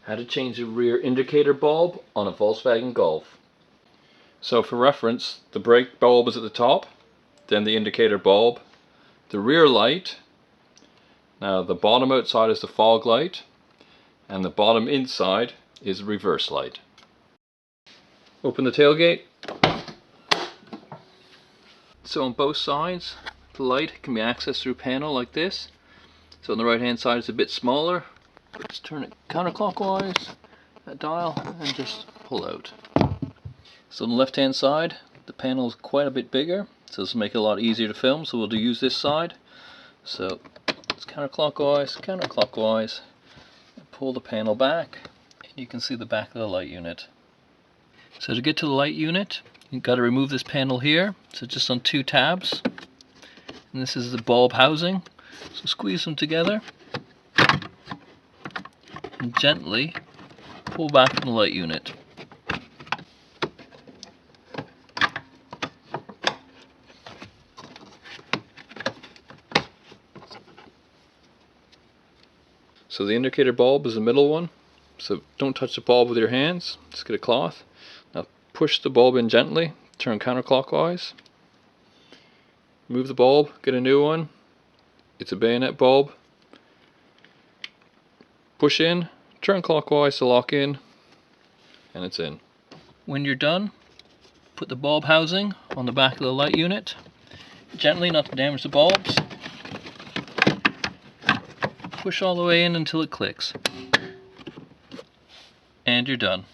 How to change the rear indicator bulb on a Volkswagen Golf. So for reference, the brake bulb is at the top, then the indicator bulb, the rear light, now the bottom outside is the fog light, and the bottom inside is the reverse light. Open the tailgate. So on both sides, the light can be accessed through a panel like this. So on the right hand side it's a bit smaller. Let's turn it counterclockwise, that dial, and just pull out. So on the left hand side, the panel is quite a bit bigger, so this will make it a lot easier to film, so we'll use this side. So it's counterclockwise, counterclockwise, and pull the panel back, and you can see the back of the light unit. So to get to the light unit, you've got to remove this panel here, so just on 2 tabs. And this is the bulb housing, so squeeze them together and gently pull back from the light unit. So the indicator bulb is the middle one, so don't touch the bulb with your hands, just get a cloth. Now push the bulb in gently, turn counterclockwise, move the bulb, get a new one. It's a bayonet bulb. Push in, turn clockwise to lock in, and it's in. When you're done, put the bulb housing on the back of the light unit, gently, not to damage the bulbs. Push all the way in until it clicks. And you're done.